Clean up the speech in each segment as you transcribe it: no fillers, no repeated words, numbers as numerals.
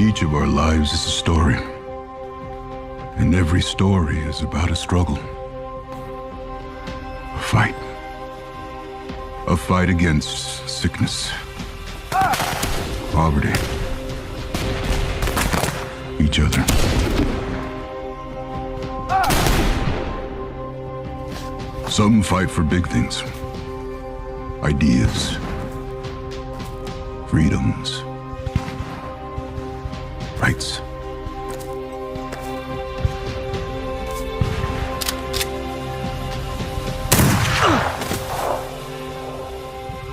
Each of our lives is a story. And every story is about a struggle. A fight. A fight against sickness. Poverty. Each other. Some fight for big things. Ideas. Freedoms. Rights.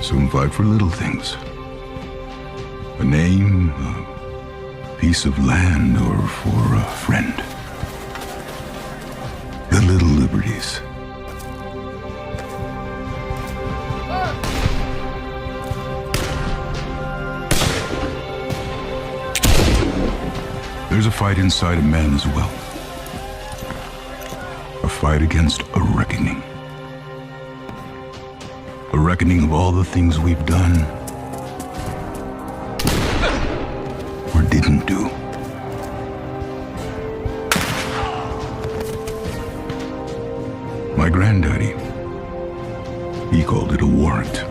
Some fight for little things. A name, a piece of land, or for a friend. The little liberties. There's a fight inside a man as well. A fight against a reckoning. A reckoning of all the things we've done or didn't do. My granddaddy, he called it a warrant.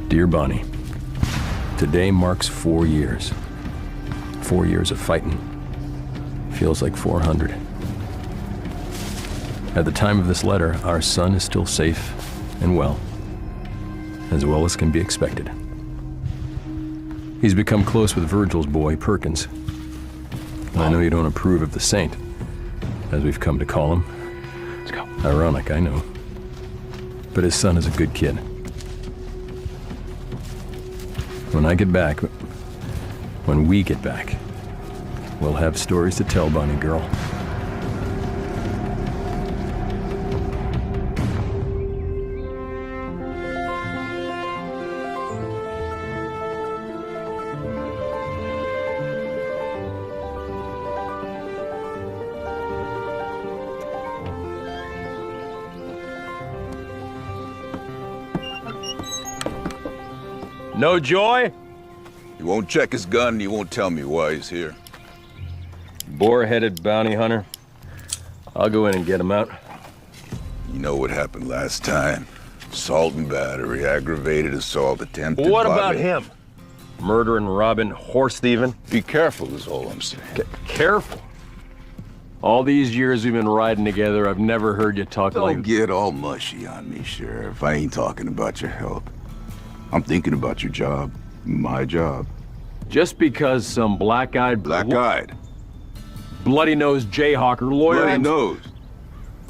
Dear Bonnie, today marks 4 years. 4 years of fighting. Feels like 400. At the time of this letter, our son is still safe and well as can be expected. He's become close with Virgil's boy, Perkins. I know you don't approve of the Saint, as we've come to call him. Let's go. Ironic, I know. But his son is a good kid. When I get back, when we get back, we'll have stories to tell, Bonnie girl. No joy? He won't check his gun and he won't tell me why he's here. Boar-headed bounty hunter. I'll go in and get him out. You know what happened last time? Assault and battery, aggravated assault, attempted What about robbery. him? Murdering, robbing, horse thieving? Be careful is all I'm saying. Careful. All these years we've been riding together, I've never heard you talk Don't like... get all mushy on me, Sheriff. I ain't talking about your health. I'm thinking about your job. My job. Just because some black-eyed... Black-eyed. bloody-nosed jayhawker lawyer... Bloody nose.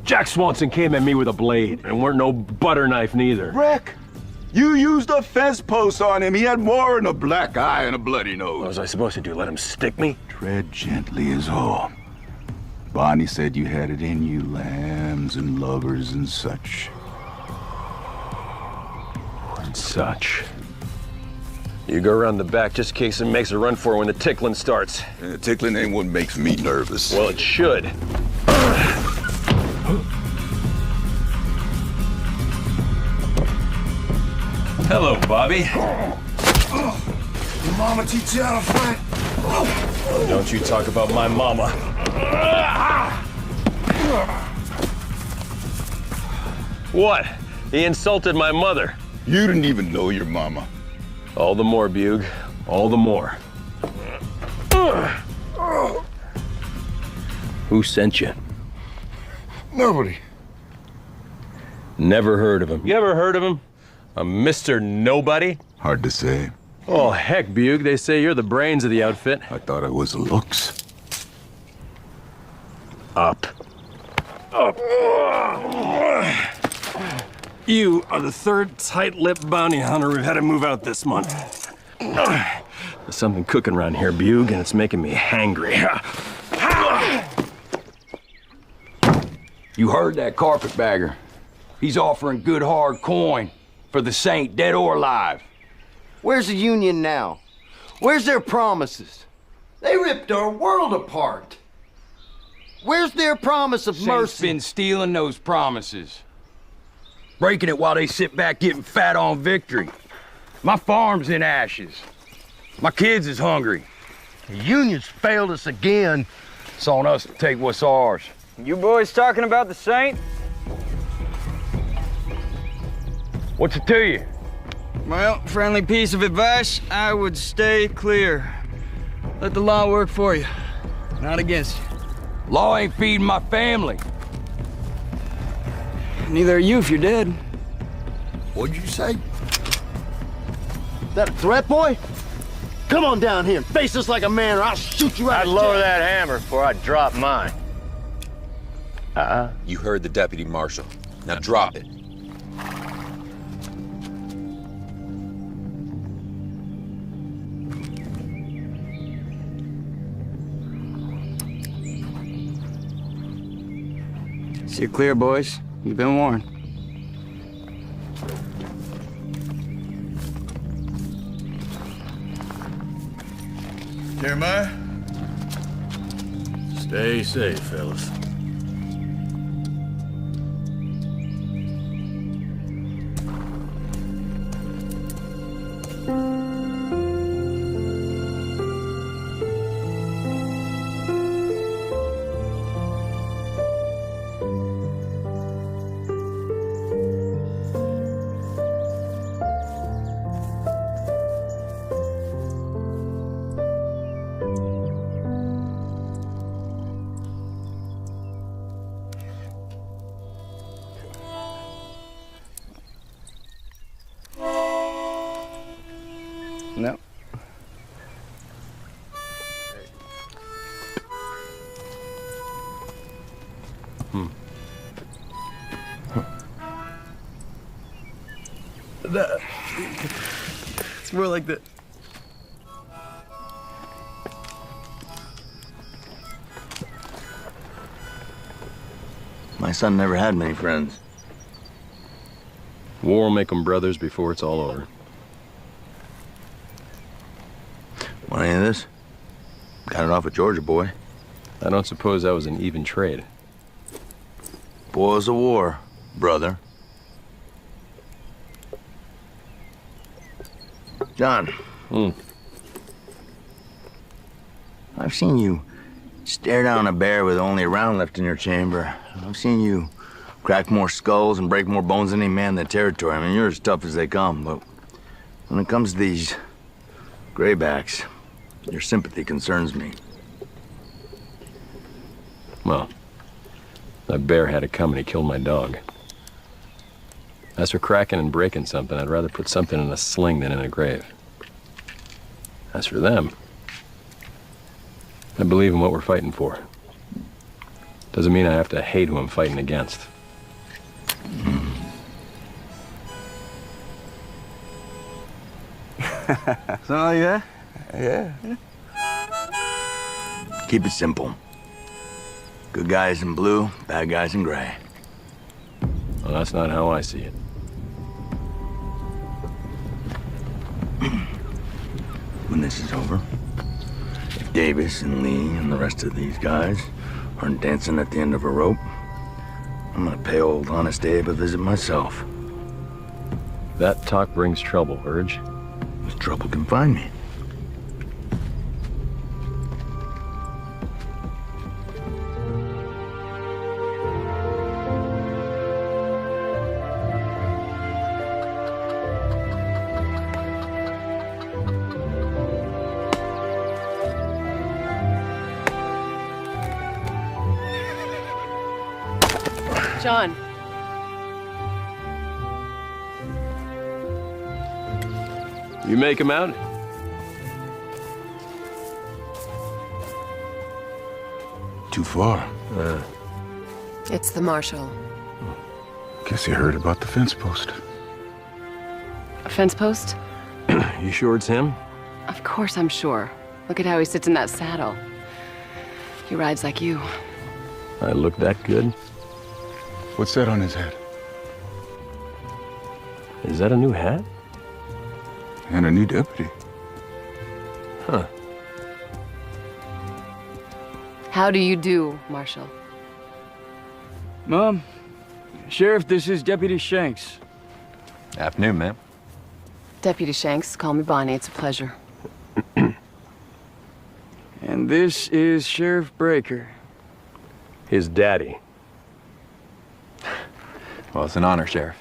Jack Swanson came at me with a blade, and weren't no butter knife neither. Rick, you used a fence post on him. He had more than a black eye and a bloody nose. What was I supposed to do, let him stick me? Tread gently is all. Bonnie said you had it in you, lambs and lovers and such. And such. You go around the back just in case it makes a run for it when the tickling starts. Tickling ain't what makes me nervous. Well, it should. Hello, Bobby. Your mama teach you how to fight? Don't you talk about my mama. What? He insulted my mother. You didn't even know your mama. All the more, Bug. All the more. Who sent you? Nobody. Never heard of him. You ever heard of him? A Mr. Nobody? Hard to say. Oh, heck, Bug. They say you're the brains of the outfit. I thought it was looks. Up. Up. You are the third tight-lipped bounty hunter we've had to move out this month. There's something cooking around here, Bug, and it's making me hangry. You heard that carpetbagger. He's offering good hard coin for the saint, dead or alive. Where's the Union now? Where's their promises? They ripped our world apart. Where's their promise of Saint's mercy? been stealing those promises. Breaking it while they sit back getting fat on victory. My farm's in ashes. My kids is hungry. The Union's failed us again. It's on us to take what's ours. You boys talking about the Saint? What's it to you? Well, friendly piece of advice, I would stay clear. Let the law work for you, not against you. Law ain't feeding my family. Neither are you if you're dead. What'd you say? That a threat, boy? Come on down here and face us like a man or I'll shoot you out I'd of lower jail. that hammer before I drop mine. You heard the deputy marshal. Now drop it. See you clear, boys. You've been warned. Jeremiah? Stay safe, fellas. No. It's more like that. My son never had many friends. War will make them brothers before it's all over. Want any of this? Got it off a Georgia boy. I don't suppose that was an even trade. Boils of war, brother. John. I've seen you stare down a bear with only a round left in your chamber. I've seen you crack more skulls and break more bones than any man in the territory. I mean, you're as tough as they come, but when it comes to these graybacks, your sympathy concerns me. Well, that bear had it coming. He killed my dog. As for cracking and breaking something, I'd rather put something in a sling than in a grave. As for them, I believe in what we're fighting for. Doesn't mean I have to hate who I'm fighting against. Something like that? Yeah. Keep it simple. Good guys in blue, bad guys in gray. Well, that's not how I see it. When this is over, if Davis and Lee and the rest of these guys aren't dancing at the end of a rope, I'm gonna pay old Honest Abe a visit myself. That talk brings trouble, Urge. If trouble can find me. John. You make him out? Too far. It's the marshal. Guess you heard about the fence post. A fence post? You sure it's him? Of course I'm sure. Look at how he sits in that saddle. He rides like you. I look that good? What's that on his head? Is that a new hat? And a new deputy. Huh. How do you do, Marshal? Mom, Sheriff, this is Deputy Shanks. Afternoon, ma'am. Deputy Shanks, call me Bonnie. It's a pleasure. And this is Sheriff Breaker. His daddy. Well, it's an honor, Sheriff.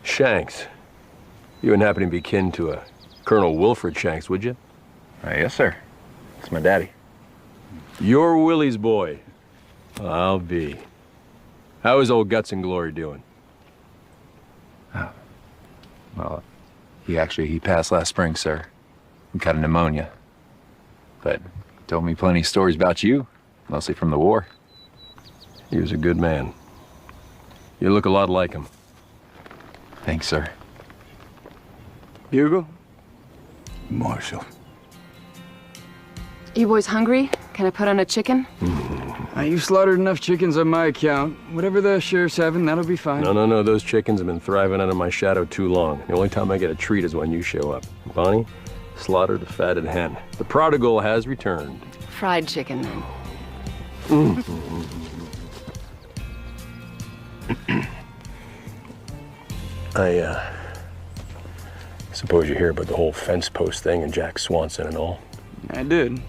Shanks. You wouldn't happen to be kin to a Colonel Wilfred Shanks, would you? Yes, sir. It's my daddy. You're Willie's boy. I'll be. How is old Guts and Glory doing? Well, he passed last spring, sir. He got a pneumonia. But he told me plenty of stories about you, mostly from the war. He was a good man. You look a lot like him. Thanks, sir. Bugle? Marshal. You boys hungry? Can I put on a chicken? You've slaughtered enough chickens on my account. Whatever the sheriff's having, that'll be fine. No. Those chickens have been thriving under my shadow too long. The only time I get a treat is when you show up. Bonnie, slaughter the fatted hen. The prodigal has returned. Fried chicken, then. I suppose you hear about the whole fence post thing and Jack Swanson and all. I did.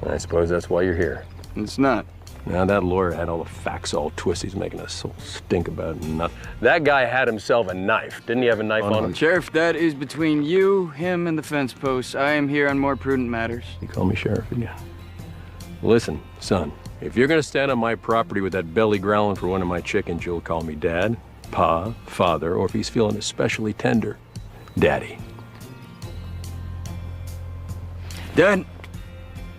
I suppose that's why you're here. It's not. Now that lawyer had all the facts all twisted. He's making us so stink about it and nothing. That guy had himself a knife. Didn't he have a knife on him? Sheriff, that is between you, him, and the fence post. I am here on more prudent matters. You call me sheriff again. Listen, son, if you're gonna stand on my property with that belly growling for one of my chickens, you'll call me Dad, Pa, Father, or if he's feeling especially tender, Daddy. Dad,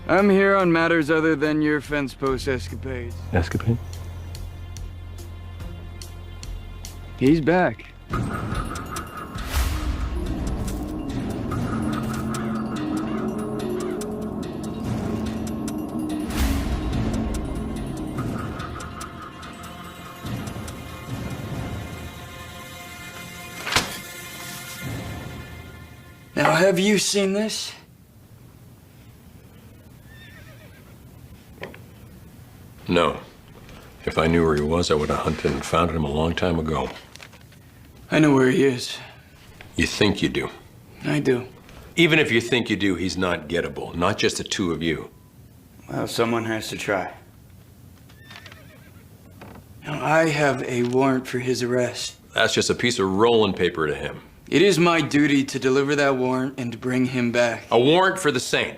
I'm here on matters other than your fence post escapades. Escapade? He's back. Now, have you seen this? No. If I knew where he was, I would have hunted and found him a long time ago. I know where he is. You think you do. I do. Even if you think you do, he's not gettable. Not just the two of you. Well, someone has to try. Now, I have a warrant for his arrest. That's just a piece of rolling paper to him. It is my duty to deliver that warrant and to bring him back. A warrant for the saint.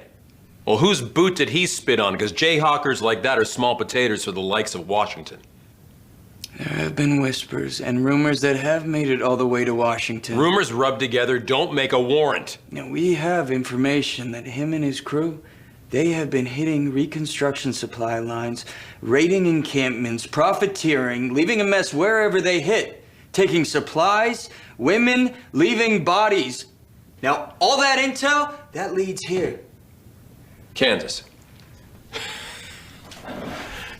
Well, whose boot did he spit on? Because jayhawkers like that are small potatoes for the likes of Washington. have been whispers and rumors that have made it all the way to Washington. Rumors rubbed together don't make a warrant. Now, we have information that him and his crew, they have been hitting reconstruction supply lines, raiding encampments, profiteering, leaving a mess wherever they hit, taking supplies, women, leaving bodies. Now, all that intel, that leads here. Kansas.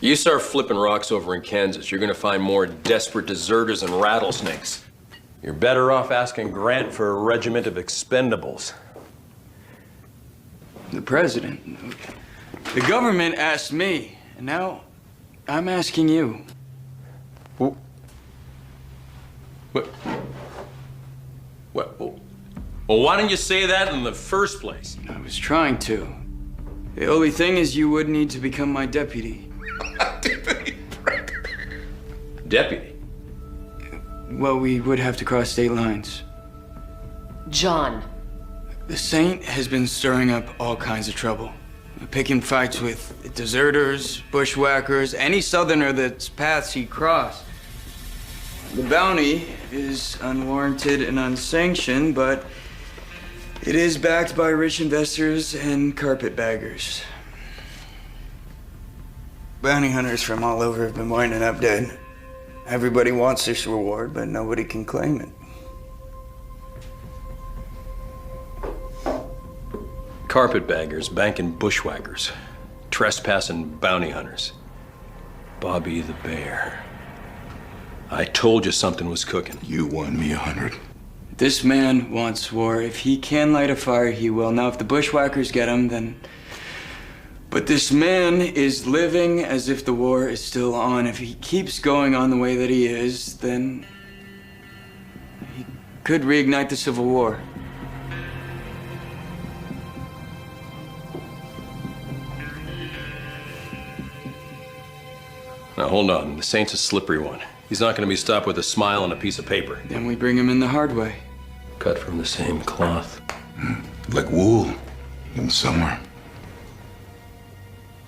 You start flipping rocks over in Kansas, you're gonna find more desperate deserters and rattlesnakes. You're better off asking Grant for a regiment of expendables. The president. The government asked me, and now I'm asking you. What? Well, why didn't you say that in the first place? I was trying to. The only thing is you would need to become my deputy. Deputy? Well, we would have to cross state lines. John. The Saint has been stirring up all kinds of trouble. Picking fights with deserters, bushwhackers, any southerner that's paths he crossed. The bounty is unwarranted and unsanctioned, but it is backed by rich investors and carpetbaggers. Bounty hunters from all over have been winding up dead. Everybody wants this reward, but nobody can claim it. Carpetbaggers, banking bushwhackers, trespassing bounty hunters. Bobby the Bear. I told you something was cooking. You won me 100. This man wants war. If he can light a fire, he will. Now, if the bushwhackers get him, then... But this man is living as if the war is still on. If he keeps going on the way that he is, then... he could reignite the Civil War. Now, hold on. The Saint's a slippery one. He's not going to be stopped with a smile and a piece of paper. Then we bring him in the hard way. Cut from the same cloth. Like wool in summer.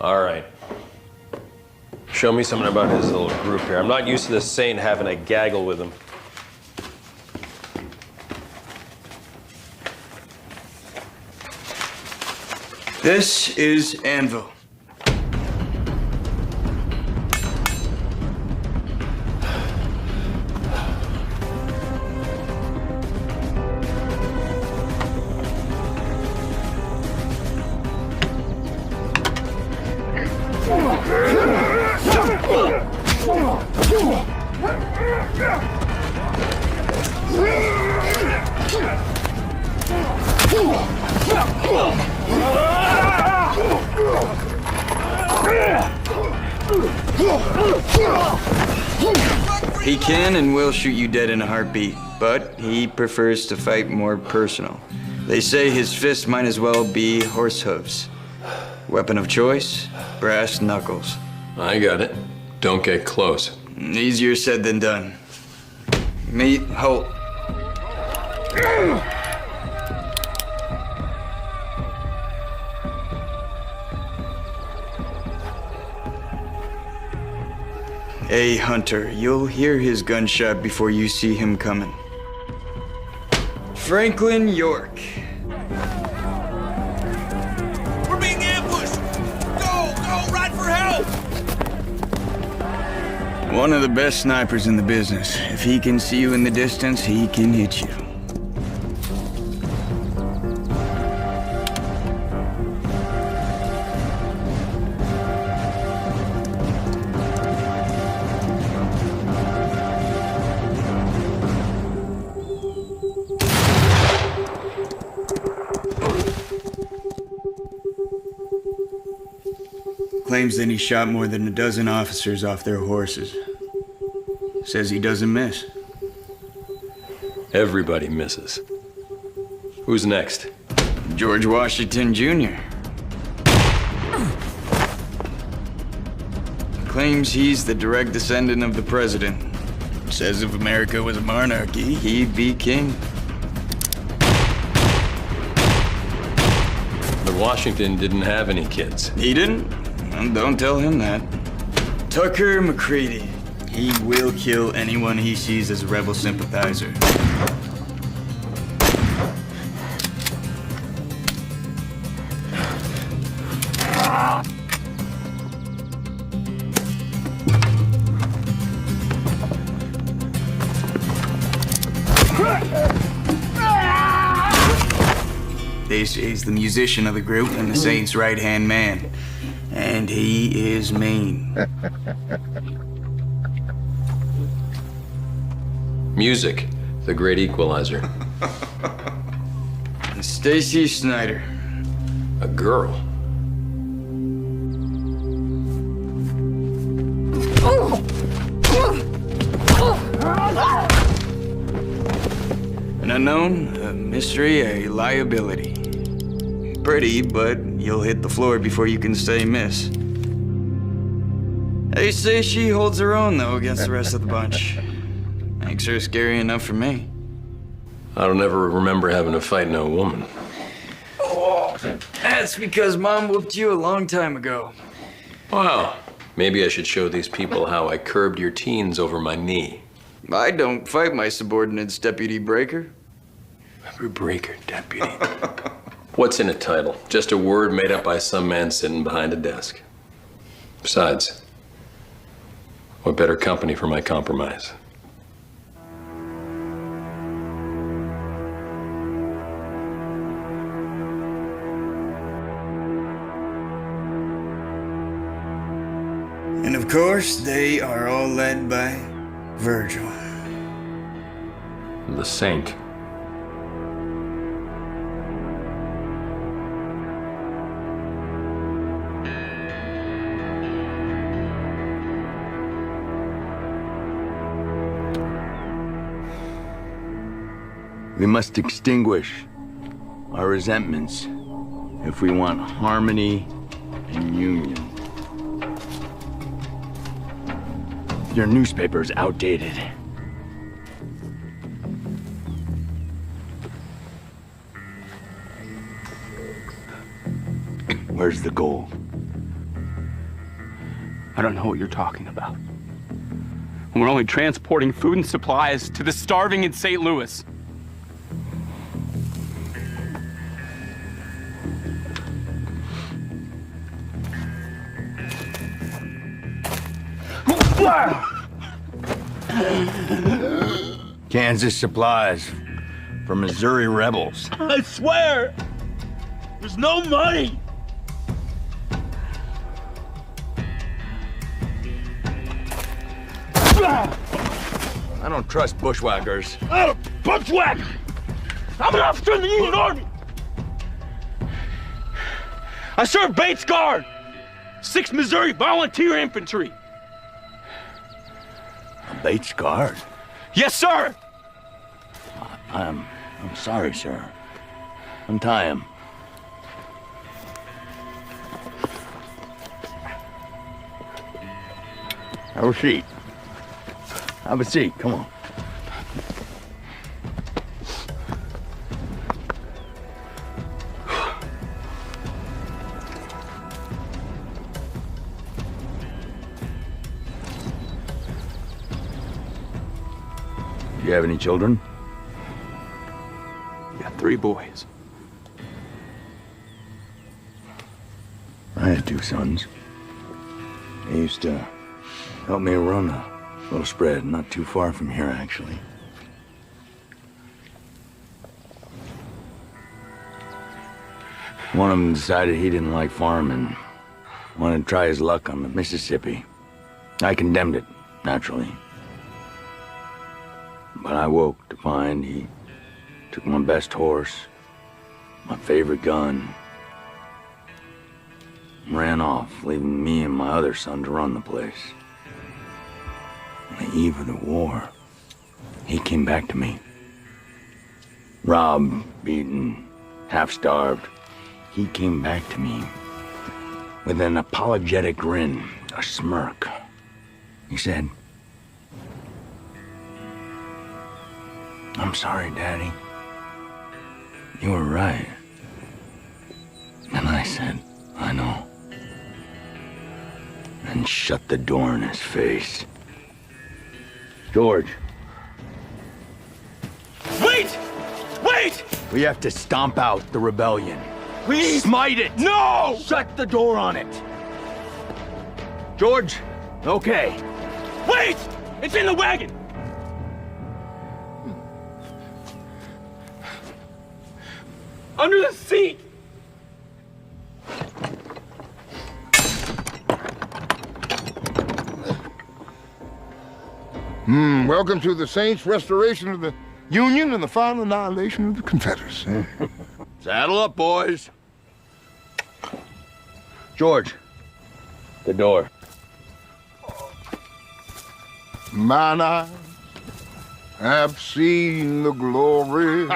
All right. Show me something about his little group here. I'm not used to this Saint having a gaggle with him. This is Anvil. He can and will shoot you dead in a heartbeat, but he prefers to fight more personal. They say his fist might as well be horse hooves. Weapon of choice, brass knuckles. I got it. Don't get close. Easier said than done. Meet Holt. A hunter. You'll hear his gunshot before you see him coming. Franklin York. We're being ambushed! Go! Go! Ride for help! One of the best snipers in the business. If he can see you in the distance, he can hit you. Claims that he shot more than a dozen officers off their horses. Says he doesn't miss. Everybody misses. Who's next? George Washington, Jr. Claims he's the direct descendant of the president. Says if America was a monarchy, he'd be king. But Washington didn't have any kids. He didn't? Well, don't tell him that. Tucker McCready. He will kill anyone he sees as a rebel sympathizer. This is the musician of the group and the Saint's right-hand man. And he is mean. Music, the great equalizer. Stacy Snyder. A girl. An unknown, a mystery, a liability. Pretty, but you'll hit the floor before you can say miss. They say she holds her own, though, against the rest of the bunch. Makes her scary enough for me. I don't ever remember having to fight no woman. Oh, that's because Mom whooped you a long time ago. Wow. Maybe I should show these people how I curbed your teens over my knee. I don't fight my subordinates, Deputy Breaker. Breaker, Deputy. What's in a title? Just a word made up by some man sitting behind a desk. Besides, what better company for my compromise? And of course, they are all led by Virgil. The Saint. We must extinguish our resentments if we want harmony and union. Your newspaper's outdated. Where's the gold? I don't know what you're talking about. We're only transporting food and supplies to the starving in St. Louis. Kansas supplies for Missouri rebels. I swear, there's no money. I don't trust bushwhackers. I'm not a bushwhacker. I'm an officer in the Union Army. I served Bates Guard, 6th Missouri Volunteer Infantry. A Bates Guard? Yes, sir. I'm sorry, sir. Untie him. Have a seat. Have a seat, come on. Do you have any children? Got 3 boys. I had 2 sons. They used to help me run a little spread not too far from here, actually. One of them decided he didn't like farming, wanted to try his luck on the Mississippi. I condemned it, naturally. But I woke to find he took my best horse, my favorite gun, and ran off, leaving me and my other son to run the place. On the eve of the war, he came back to me. Robbed, beaten, half-starved. He came back to me with an apologetic grin, a smirk. He said, "I'm sorry, Daddy. You were right." And I said, "I know." And shut the door in his face. George. Wait! Wait! We have to stomp out the rebellion. Please! Smite it! No! Shut the door on it! George? Okay. Wait! It's in the wagon! Under the seat! Welcome to the Saints' restoration of the Union and the final annihilation of the Confederacy. Saddle up, boys. George, the door. Mine eyes have seen the glory.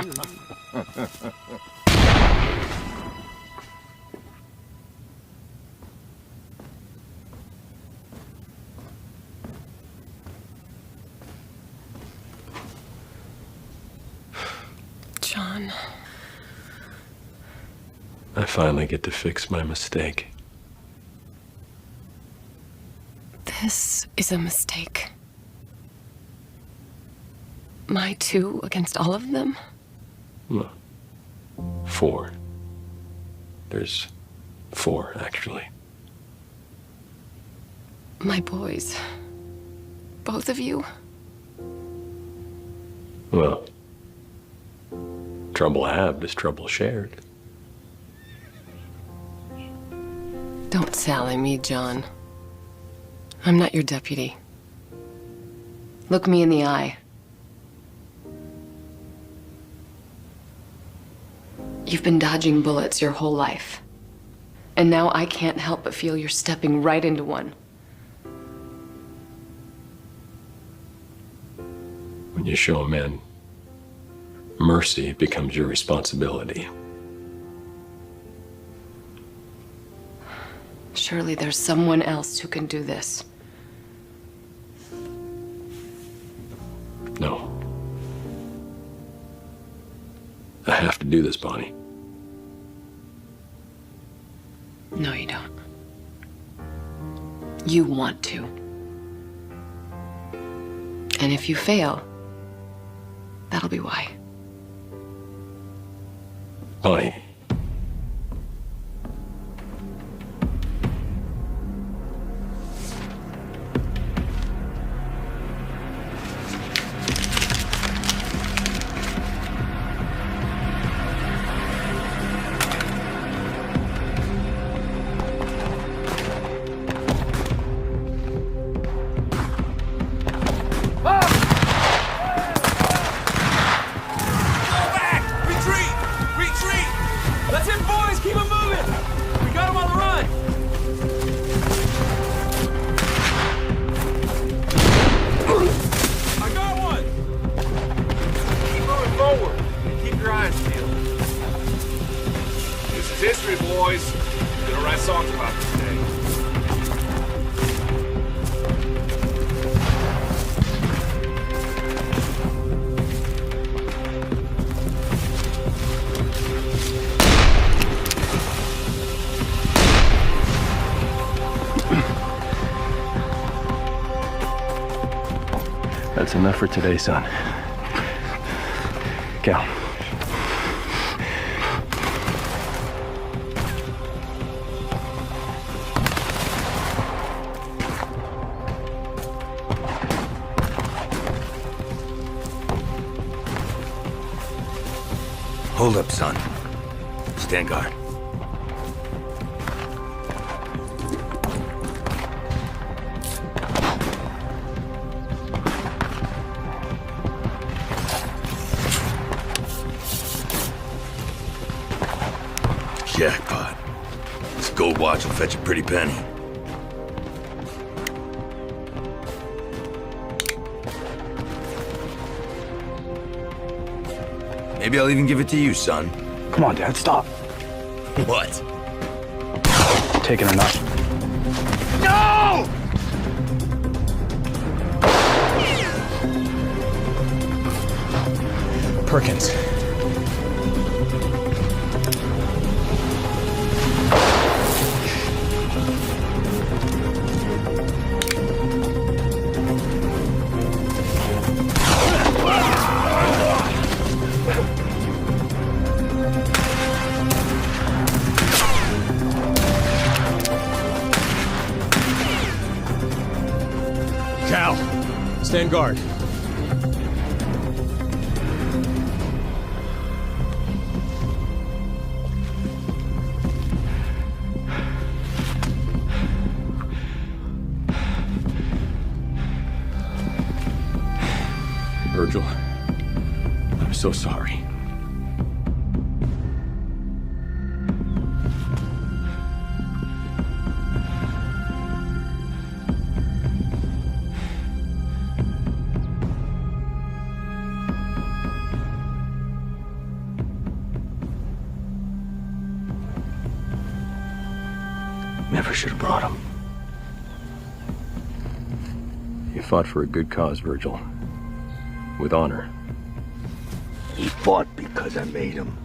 John. I finally get to fix my mistake. This is a mistake. My two against all of them? No. 4. There's 4, actually. My boys. Both of you? Well, trouble halved is trouble shared. Don't sally me, John. I'm not your deputy. Look me in the eye. You've been dodging bullets your whole life. And now I can't help but feel you're stepping right into one. When you show a man mercy, it becomes your responsibility. Surely there's someone else who can do this. No. I have to do this, Bonnie. No, you don't. You want to. And if you fail, that'll be why. Bonnie. That's enough for today, son. Cal. Hold up, son. Stand guard. Jackpot. This gold watch will fetch a pretty penny. Maybe I'll even give it to you, son. Come on, Dad, stop. What? Taking or not. No! Perkins. Stand guard. Virgil, I'm so sorry. Never should have brought him. You fought for a good cause, Virgil. With honor. He fought because I made him.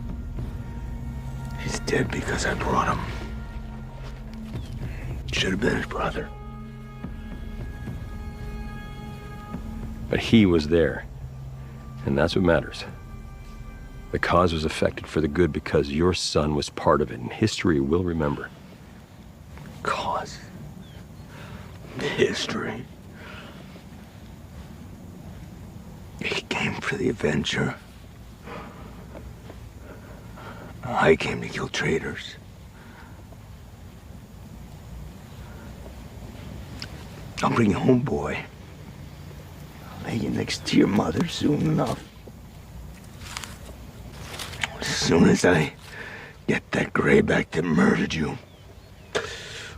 He's dead because I brought him. Should have been his brother. But he was there. And that's what matters. The cause was affected for the good because your son was part of it, and history will remember. Cause. History. He came for the adventure. I came to kill traitors. I'll bring you home, boy. I'll lay you next to your mother soon enough. As soon as I get that grayback that murdered you,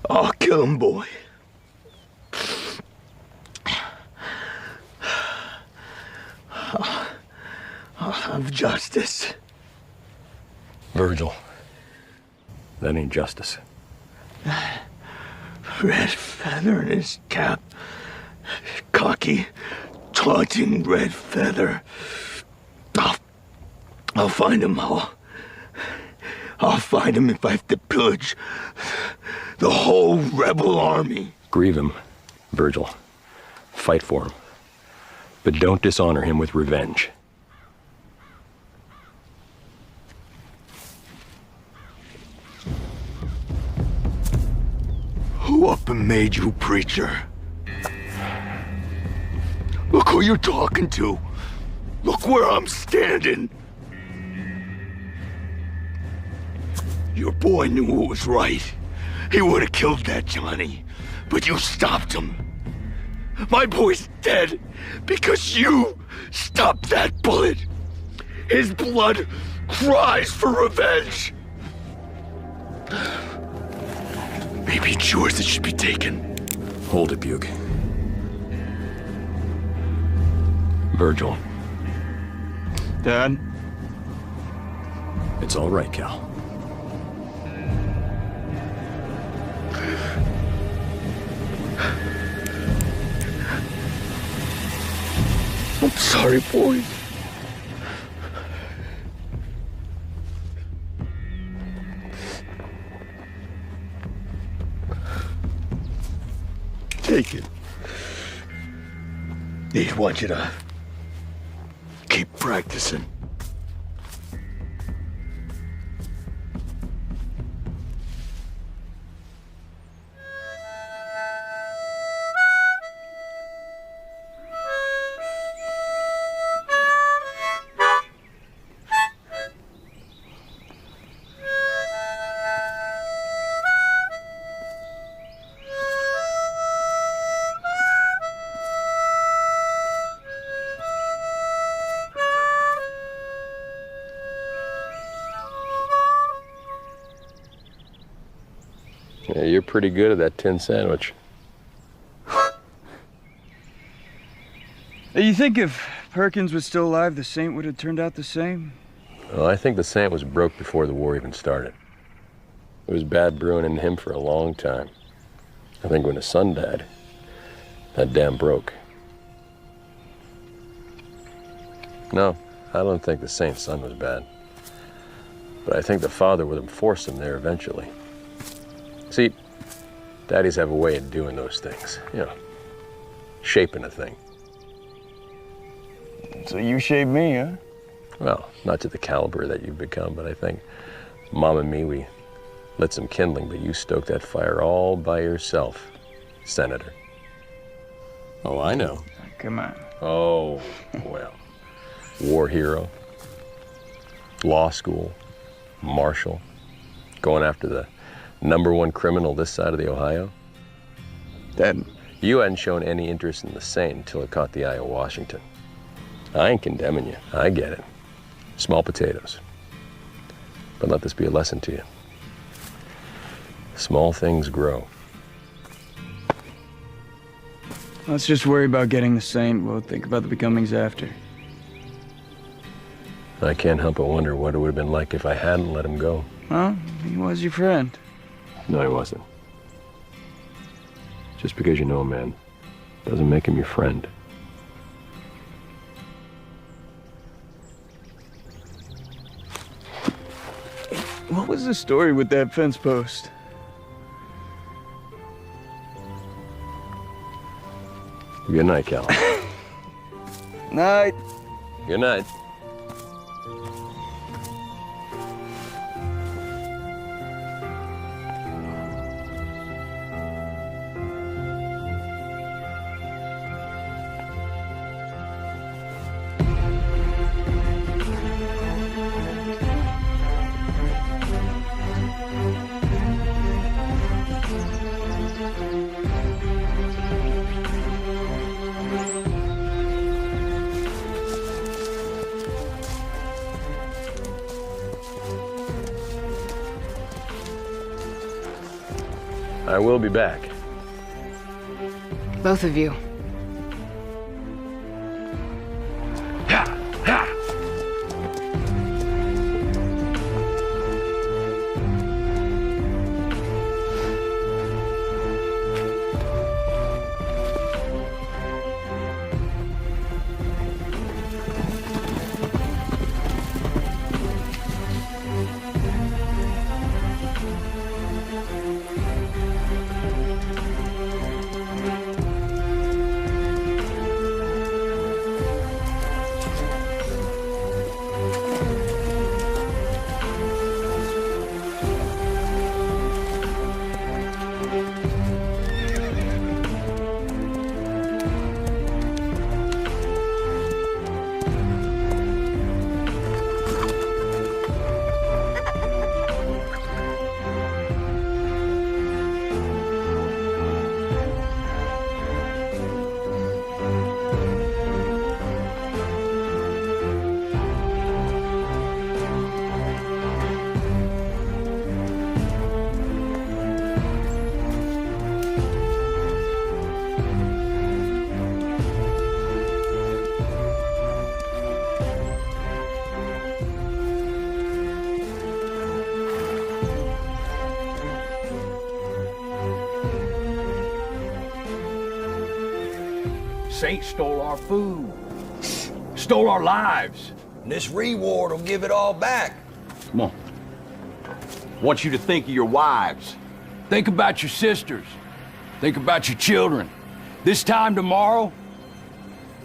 I'll kill him, boy. I'll have justice. Virgil, that ain't justice. Red feather in his cap. Cocky, taunting red feather. I'll find him. I'll find him if I have to pillage the whole rebel army. Grieve him, Virgil. Fight for him. But don't dishonor him with revenge. Who up and made you preacher? Look who you're talking to. Look where I'm standing. Your boy knew what was right. He would have killed that Johnny, but you stopped him. My boy's dead because you stopped that bullet. His blood cries for revenge. Maybe it's yours that should be taken. Hold it, Buke. Virgil. Dad? It's all right, Cal. I'm sorry, boys. Take it. They want you to keep practicing. Yeah, you're pretty good at that tin sandwich. You think if Perkins was still alive, the Saint would have turned out the same? Well, I think the Saint was broke before the war even started. It was bad brewing in him for a long time. I think when his son died, that dam broke. No, I don't think the Saint's son was bad. But I think the father would have forced him there eventually. See, daddies have a way of doing those things, you know, shaping a thing. So you shaped me, huh? Well, not to the caliber that you've become, but I think Mom and me, we lit some kindling, but you stoked that fire all by yourself, Senator. Oh, I know. Come on. Oh, well. War hero, law school, marshal, going after the #1 criminal this side of the Ohio. Dad. You hadn't shown any interest in the Saint until it caught the eye of Washington. I ain't condemning you. I get it. Small potatoes. But let this be a lesson to you. Small things grow. Let's just worry about getting the Saint. We'll think about the becomings after. I can't help but wonder what it would have been like if I hadn't let him go. Well, he was your friend. No, he wasn't. Just because you know a man doesn't make him your friend. What was the story with that fence post? Good night, Cal. Night. Good night. I will be back. Both of you. Saint stole our food, stole our lives. And this reward will give it all back. Come on. I want you to think of your wives. Think about your sisters. Think about your children. This time tomorrow,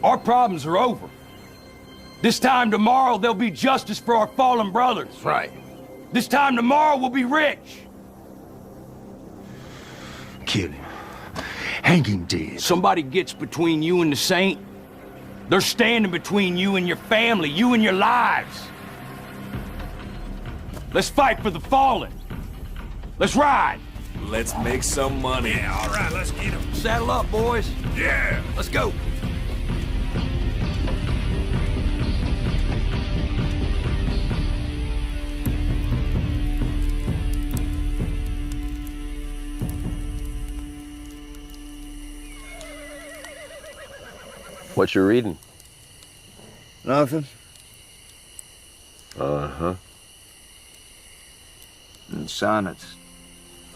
our problems are over. This time tomorrow, there'll be justice for our fallen brothers. Right. This time tomorrow, we'll be rich. Kill him. Hang him dead. Somebody gets between you and the Saint, they're standing between you and your family, you and your lives. Let's fight for the fallen. Let's ride. Let's make some money. Yeah, all right, let's get him. Saddle up, boys. Yeah. Let's go. What you reading? Nothing. Uh-huh. Sonnets.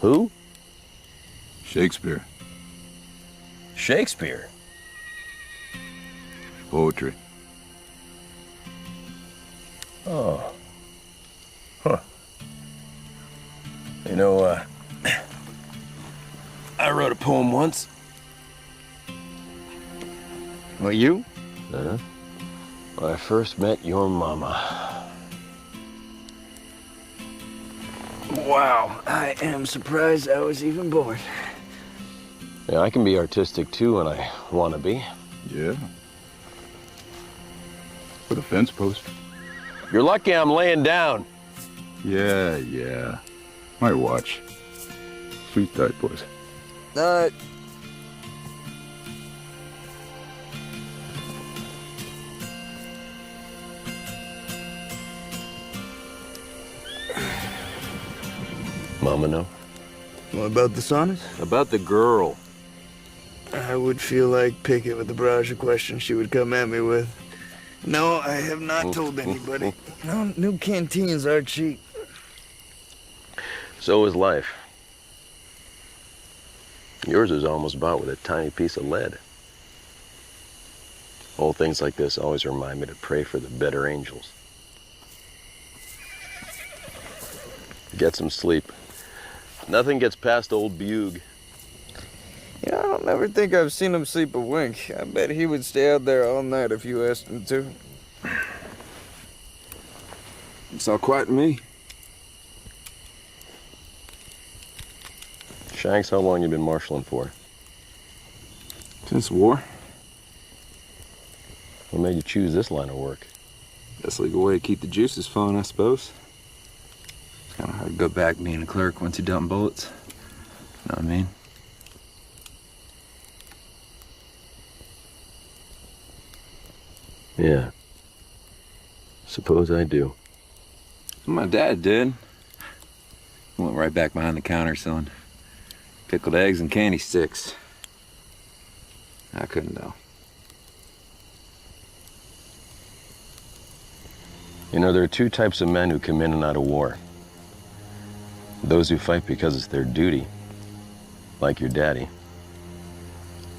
Who? Shakespeare. Shakespeare? Poetry. Oh. Huh. You know, I wrote a poem once. Well, you? Uh-huh. When I first met your mama. Wow, I am surprised I was even born. Yeah, I can be artistic too when I want to be. Yeah. With a fence post. You're lucky I'm laying down. Yeah. My watch. Sweet tight, boys. Mama know? What about the sonnets? About the girl. I would feel like Pickett with the barrage of questions she would come at me with. No, I have not told anybody. No, new canteens are cheap. So is life. Yours is almost bought with a tiny piece of lead. Old things like this always remind me to pray for the better angels. Get some sleep. Nothing gets past old Bug. Yeah, I don't never think I've seen him sleep a wink. I bet he would stay out there all night if you asked him to. It's all quiet to me. Shanks, how long you been marshalling for? Since the war. What made you choose this line of work? Best legal way to keep the juices flowing, I suppose. It's kind of hard to go back being a clerk once you're done bullets. Know what I mean? Yeah. Suppose I do. My dad did. He went right back behind the counter selling pickled eggs and candy sticks. I couldn't, though. You know, there are two types of men who come in and out of war. Those who fight because it's their duty, like your daddy,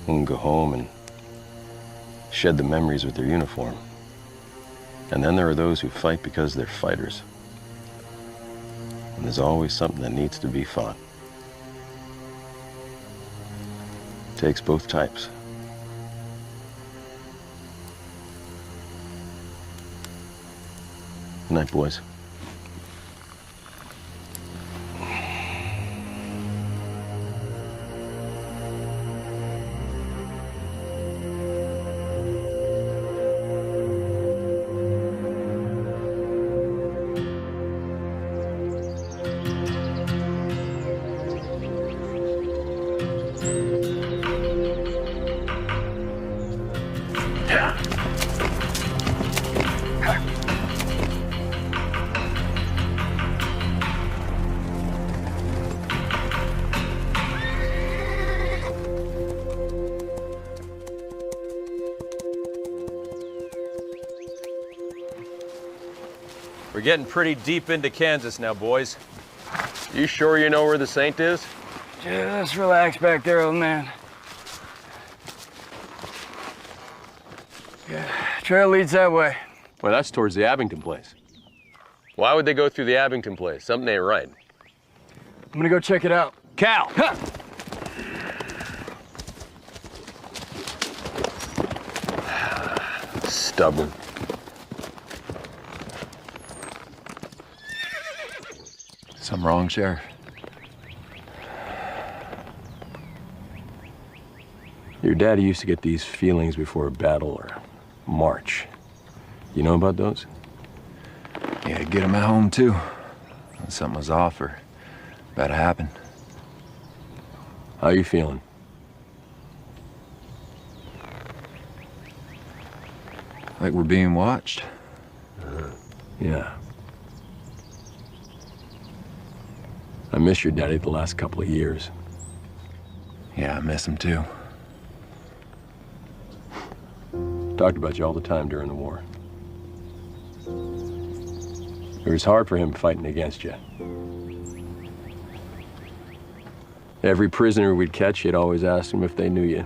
who can go home and shed the memories with their uniform. And then there are those who fight because they're fighters. And there's always something that needs to be fought. It takes both types. Good night, boys. We're getting pretty deep into Kansas now, boys. You sure you know where the Saint is? Just relax back there, old man. Yeah, trail leads that way. Well, that's towards the Abington place. Why would they go through the Abington place? Something ain't right. I'm gonna go check it out. Cal! Ha! Stubborn. Something wrong, Sheriff? Your daddy used to get these feelings before a battle or a march. You know about those? Yeah, get him at home, too. When something was off or about to happen. How you feeling? Like we're being watched? Yeah. I miss your daddy the last couple of years. Yeah, I miss him, too. Talked about you all the time during the war. It was hard for him fighting against you. Every prisoner we'd catch, he'd always ask them if they knew you.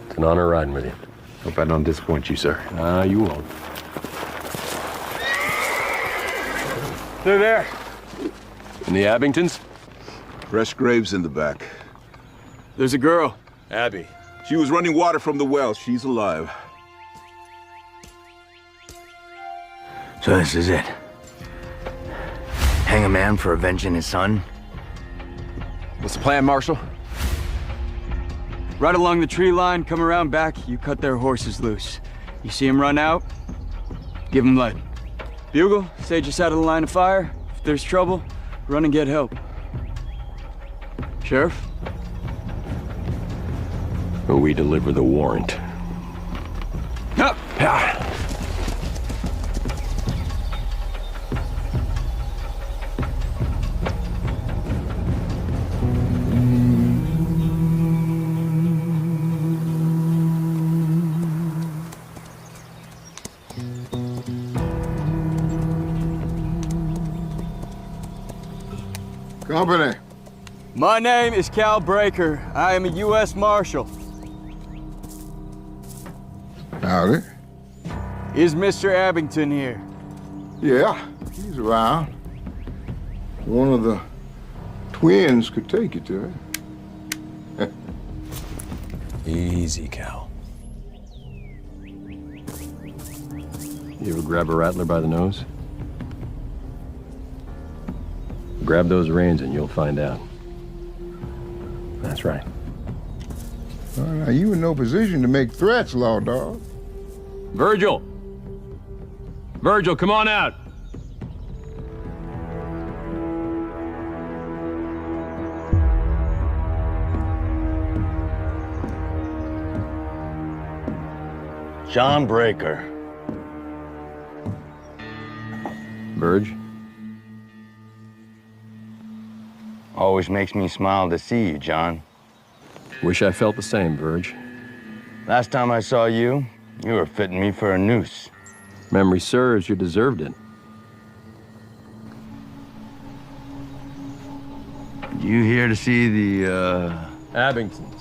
It's an honor riding with you. Hope I don't disappoint you, sir. You won't. They're there. In the Abingtons? Fresh graves in the back. There's a girl. Abby. She was running water from the well. She's alive. So this is it. Hang a man for avenging his son? What's the plan, Marshal? Right along the tree line, come around back, you cut their horses loose. You see them run out, give them lead. Bugle, stay just out of the line of fire. If there's trouble, run and get help. Sheriff? We deliver the warrant. Up! Company. My name is Cal Breaker. I am a U.S. Marshal. Howdy. Is Mr. Abington here? Yeah, he's around. One of the twins could take you to him. Easy, Cal. You ever grab a rattler by the nose? Grab those reins and you'll find out. That's right. Well, now, you in no position to make threats, Law Dog. Virgil! Virgil, come on out! John Breaker. Verge? Always makes me smile to see you, John. Wish I felt the same, Verge. Last time I saw you, you were fitting me for a noose. Memory serves, you deserved it. You here to see the, Abingtons.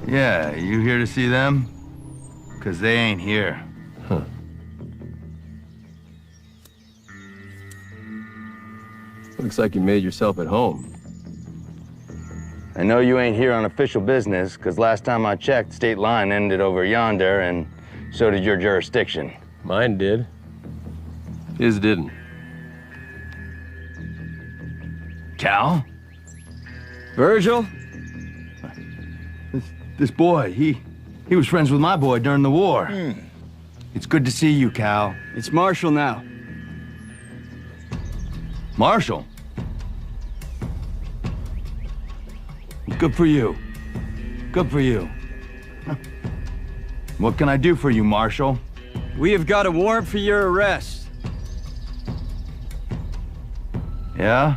Yeah, you here to see them? 'Cause they ain't here. Huh. Looks like you made yourself at home. I know you ain't here on official business, 'cause last time I checked, state line ended over yonder, and so did your jurisdiction. Mine did. His didn't. Cal? Virgil? This boy, he was friends with my boy during the war. It's good to see you, Cal. It's Marshall now. Marshall? Good for you. Good for you. What can I do for you, Marshall? We have got a warrant for your arrest. Yeah?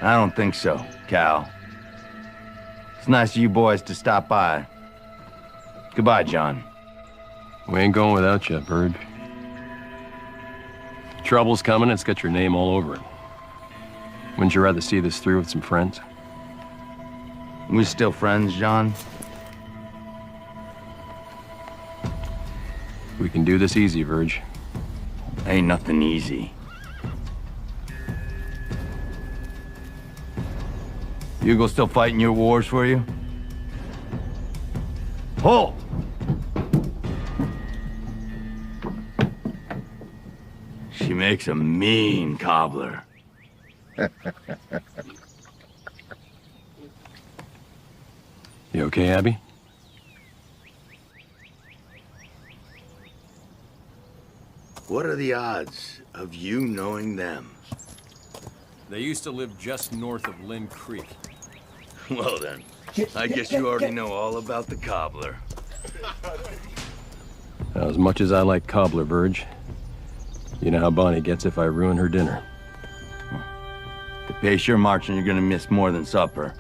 I don't think so, Cal. It's nice of you boys to stop by. Goodbye, John. We ain't going without you, Verge. Trouble's coming, it's got your name all over it. Wouldn't you rather see this through with some friends? We still friends, John? We can do this easy, Verge. Ain't nothing easy. Hugo still fighting your wars for you? Pull! She makes a mean cobbler. You okay, Abby? What are the odds of you knowing them? They used to live just north of Lynn Creek. Well then, I guess you already know all about the cobbler. Now, as much as I like cobbler, Verge, you know how Bonnie gets if I ruin her dinner. The pace you're marching, you're gonna miss more than supper.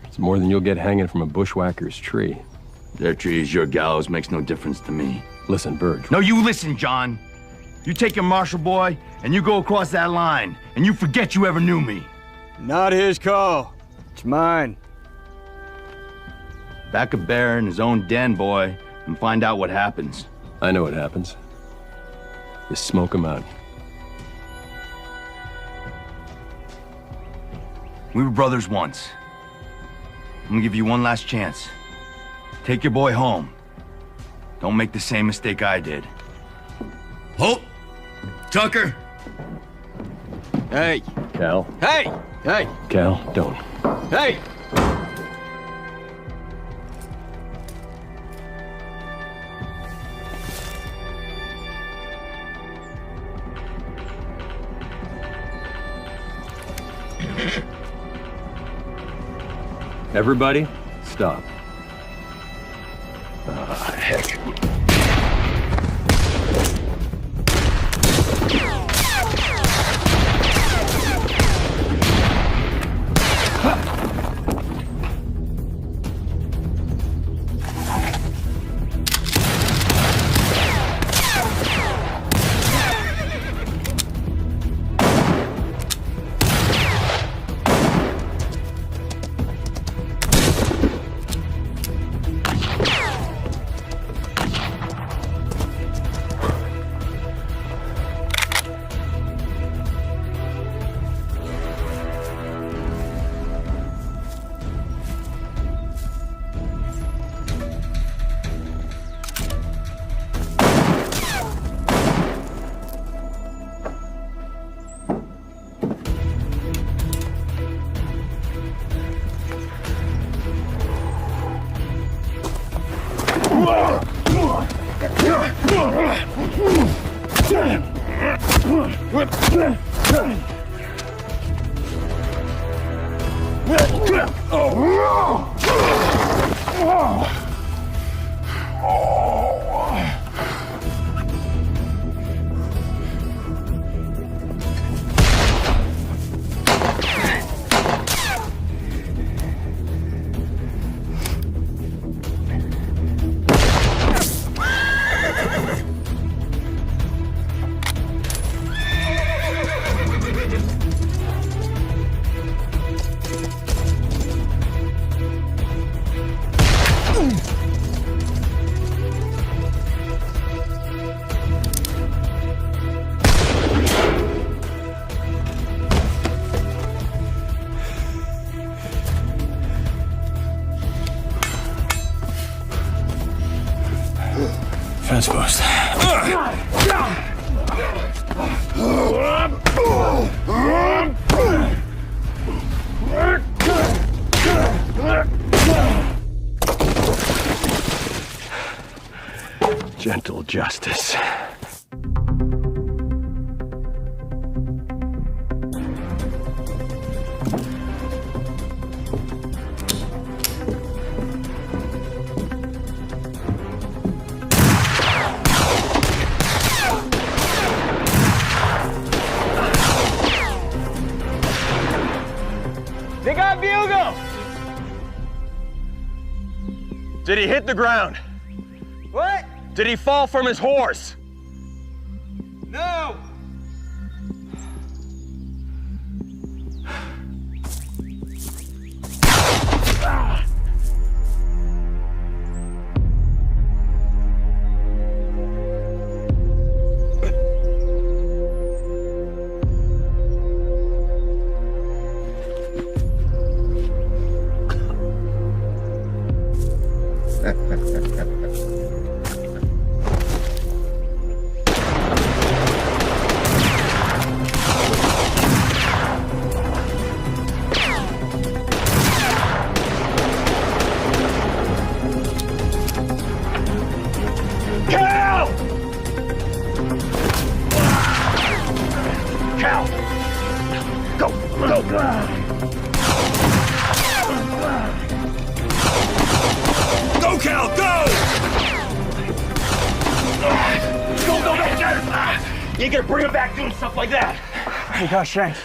It's more than you'll get hanging from a bushwhacker's tree. Their tree is your gallows, makes no difference to me. Listen, Verge. No, you listen, John. You take your marshal boy, and you go across that line, and you forget you ever knew me. Not his call. It's mine. Back a bear in his own den, boy, and find out what happens. I know what happens. You smoke him out. We were brothers once. I'm gonna give you one last chance. Take your boy home. Don't make the same mistake I did. Halt! Tucker! Hey! Cal. Hey! Hey! Cal, don't. Hey! Everybody, stop. Ah, heck. Fence post. Gentle justice. They got Bugle! Did he hit the ground? What? Did he fall from his horse? No! Go, Cal, go! You ain't gonna bring him back doing stuff like that. He got shanked.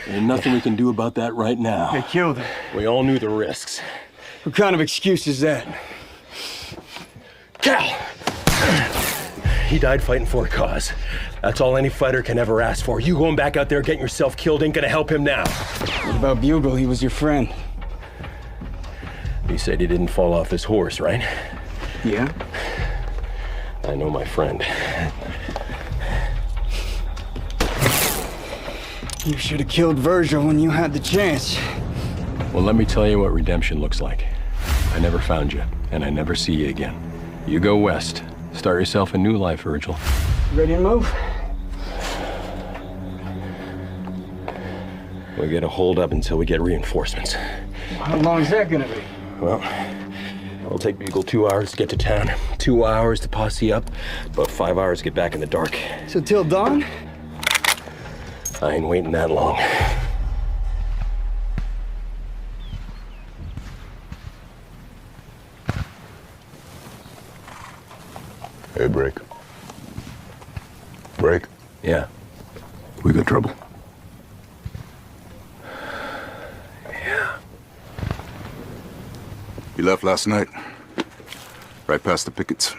Ain't nothing we can do about that right now. They killed him. We all knew the risks. What kind of excuse is that? Cal! He died fighting for a cause. That's all any fighter can ever ask for. You going back out there getting yourself killed ain't gonna help him now. What about Bugle? He was your friend. You said he didn't fall off his horse, right? Yeah? I know my friend. You should have killed Virgil when you had the chance. Well, let me tell you what redemption looks like. I never found you, and I never see you again. You go west. Start yourself a new life, Virgil. Ready to move? We get a hold up until we get reinforcements. How long is that gonna be? Well, it'll take Bugle 2 hours to get to town, 2 hours to posse up, about 5 hours to get back in the dark. So till dawn? I ain't waiting that long. Hey, Break. Break? Yeah. We got trouble. Yeah. He left last night. Right past the pickets.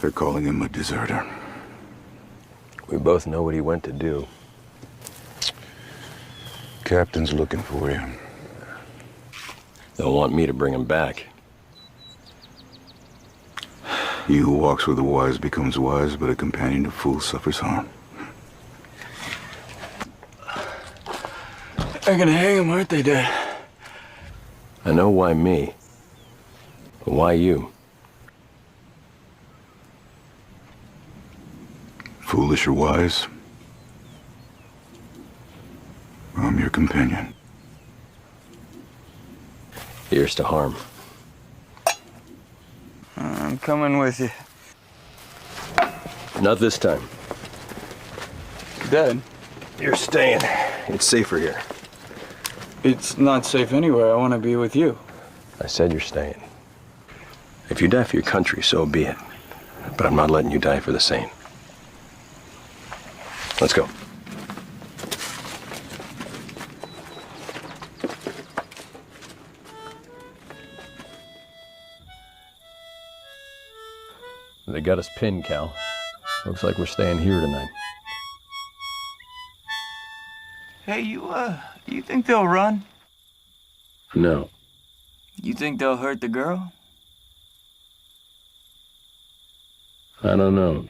They're calling him a deserter. We both know what he went to do. Captain's looking for you. They'll want me to bring him back. He who walks with the wise becomes wise, but a companion of fools suffers harm. They're gonna hang him, aren't they, Dad? I know why me. But why you? Foolish or wise, I'm your companion. Here's to harm. I'm coming with you. Not this time. Dad? You're staying. It's safer here. It's not safe anywhere. I want to be with you. I said you're staying. If you die for your country, so be it. But I'm not letting you die for the sane. Let's go. They got us pinned, Cal. Looks like we're staying here tonight. Hey, you think they'll run? No. You think they'll hurt the girl? I don't know.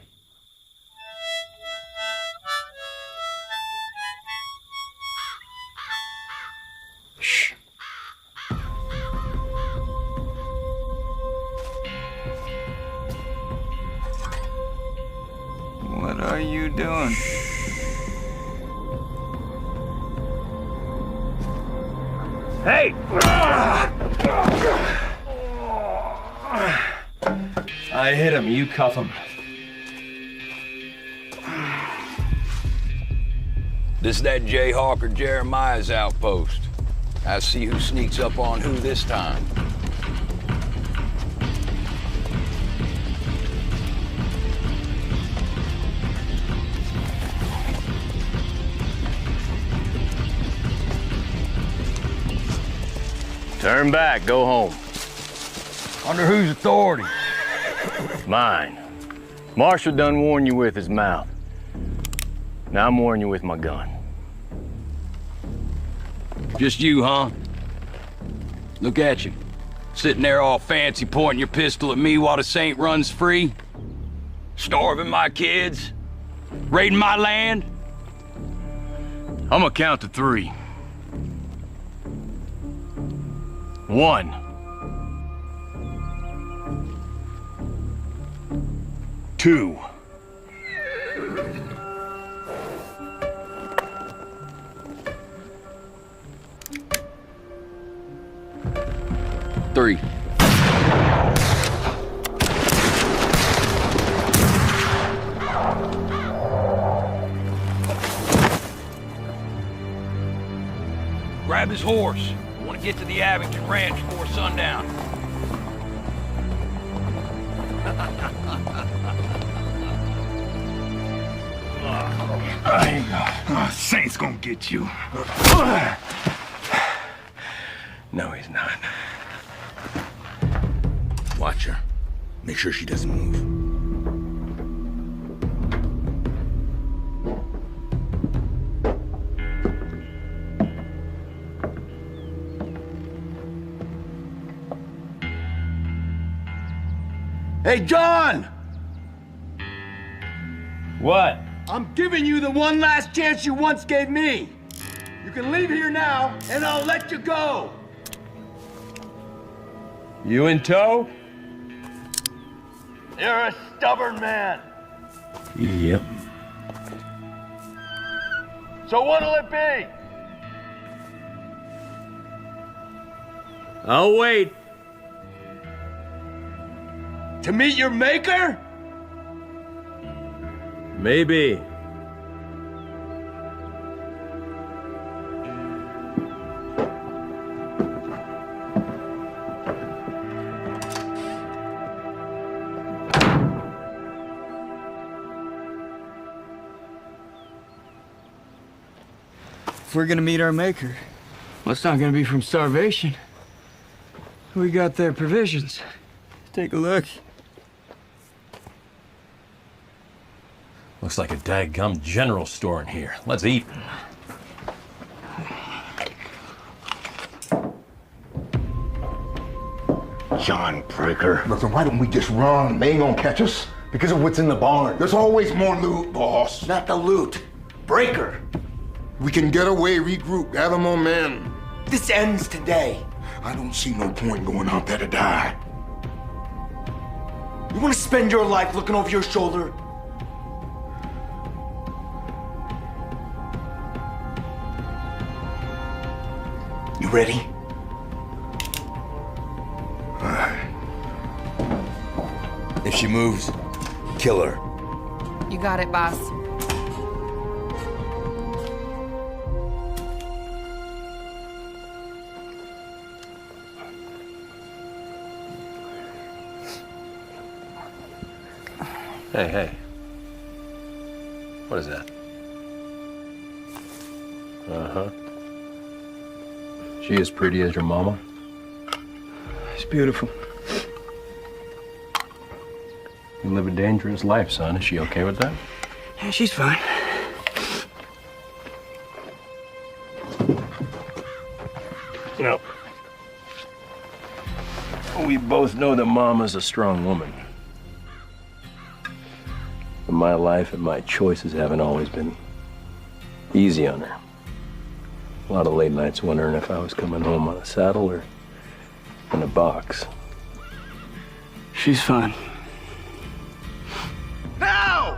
Shh. What are you doing? Hey! I hit him, you cuff him. This that Jayhawker Jeremiah's outpost. I see who sneaks up on who this time. Turn back, go home. Under whose authority? Mine. Marshall done warned you with his mouth. Now I'm warning you with my gun. Just you, huh? Look at you. Sitting there all fancy pointing your pistol at me while the Saint runs free. Starving my kids. Raiding my land. I'm gonna count to 3. 1. 2. 3. Grab his horse. I want to get to the Abington Ranch before sundown. There you go. Saint's gonna get you. No, he's not. Watch her. Make sure she doesn't move. Hey, John! What? I'm giving you the one last chance you once gave me. You can leave here now, and I'll let you go. You in tow? You're a stubborn man. Yep. So what'll it be? I'll wait. To meet your maker? Maybe. if we're gonna meet our maker, well, it's not gonna be from starvation. We got their provisions. Take a look. Looks like a daggum general store in here. Let's eat. John Breaker. Listen, why don't we just run? They ain't gonna catch us. Because of what's in the barn. There's always more loot, boss. Not the loot. Breaker. We can get away, regroup, gather more men. This ends today. I don't see no point going out there to die. You want to spend your life looking over your shoulder? You ready? If she moves, kill her. You got it, boss. Hey, hey. What is that? Uh-huh. She as pretty as your mama? It's beautiful. You live a dangerous life, son. Is she okay with that? Yeah, she's fine. No. We both know that Mama's a strong woman. But my life and my choices haven't always been easy on her. A lot of late nights wondering if I was coming home on a saddle or in a box. She's fine. Now!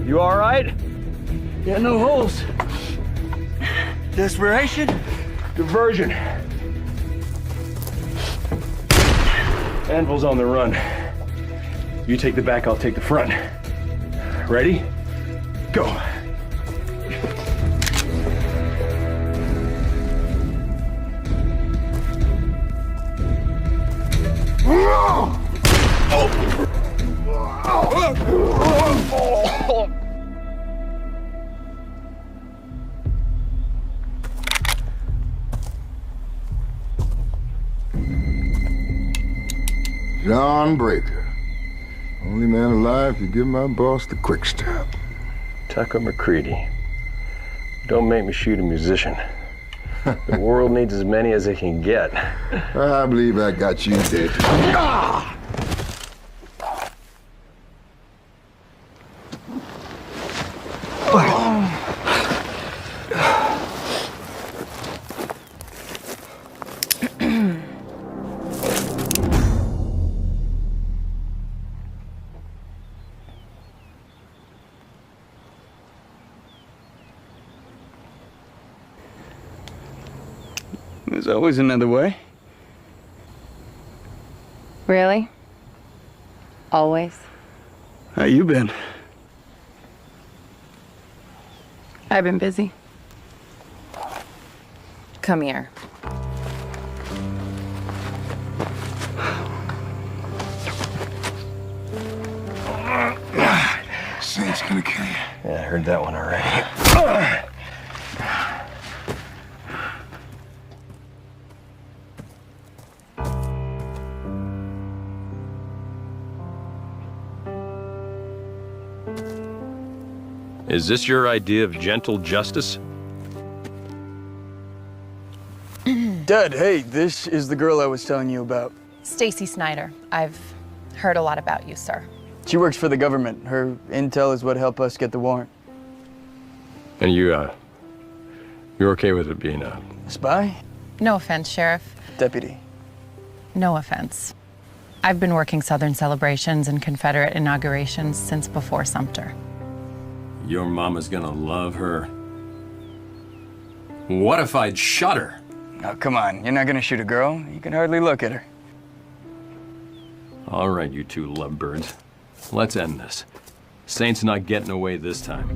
You all right? Yeah, no holes. Desperation? Diversion. Anvil's on the run. You take the back, I'll take the front. Ready? Go. John Breaker. Only man alive to give my boss the quick step. Tucker McCready. Don't make me shoot a musician. The world needs as many as it can get. I believe I got you dead. Ah! There's always another way. Really? Always? How you been? I've been busy. Come here. Saint's gonna kill you. Yeah, I heard that one already. Is this your idea of gentle justice? Dad, hey, this is the girl I was telling you about. Stacy Snyder. I've heard a lot about you, sir. She works for the government. Her intel is what helped us get the warrant. And you're okay with it being a spy? No offense, Sheriff. Deputy. No offense. I've been working Southern celebrations and Confederate inaugurations since before Sumter. Your mama's gonna love her. What if I'd shot her? Oh, come on. You're not gonna shoot a girl. You can hardly look at her. All right, you two lovebirds. Let's end this. Saint's not getting away this time.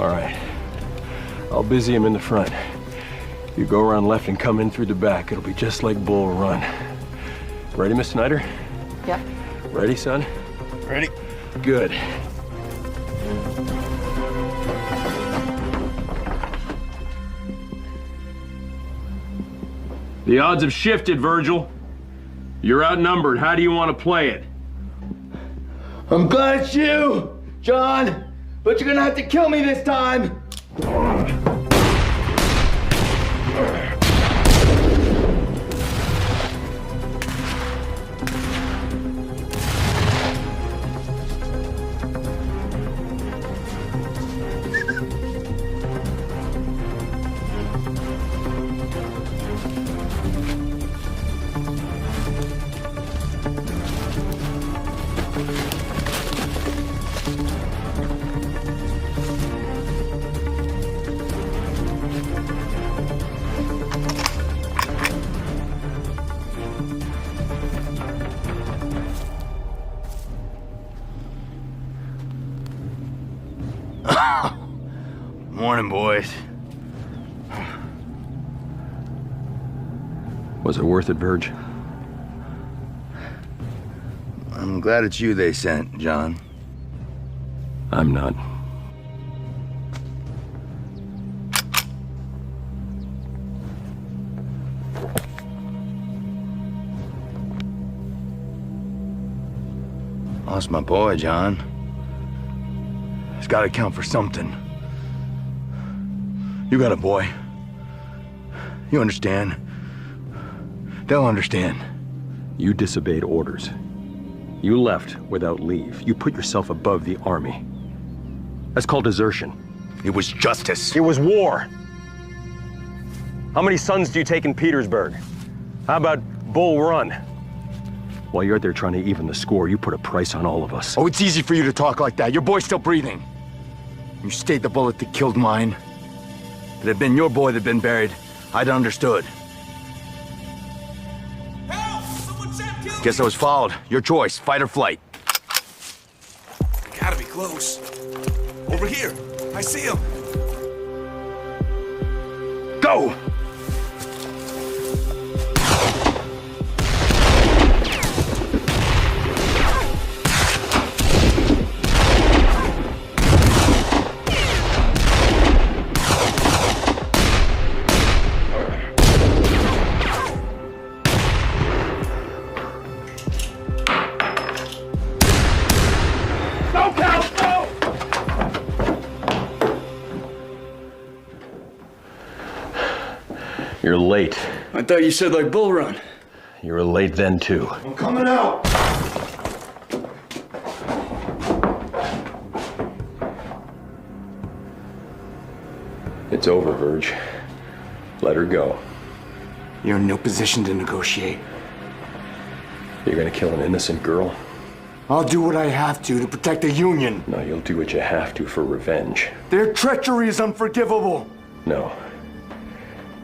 All right. I'll busy him in the front. You go around left and come in through the back. It'll be just like Bull Run. Ready, Miss Snyder? Yep. Ready, son? Ready? Good. The odds have shifted, Virgil. You're outnumbered. How do you want to play it? I'm glad it's you, John, but you're gonna have to kill me this time. Morning, boys. Was it worth it, Verge? I'm glad it's you they sent, John. I'm not. Lost my boy, John. It's gotta count for something. You got a boy. You understand. They'll understand. You disobeyed orders. You left without leave. You put yourself above the army. That's called desertion. It was justice. It was war. How many sons do you take in Petersburg? How about Bull Run? While you're out there trying to even the score, you put a price on all of us. Oh, it's easy for you to talk like that. Your boy's still breathing. You stayed the bullet that killed mine. If it had been your boy that'd been buried, I'd understood. Guess I was followed. Your choice, fight or flight. Gotta be close. Over here. I see him. Go! You're late. I thought you said like Bull Run. You were late then, too. I'm coming out. It's over, Verge. Let her go. You're in no position to negotiate. You're gonna kill an innocent girl? I'll do what I have to protect the Union. No, you'll do what you have to for revenge. Their treachery is unforgivable. No.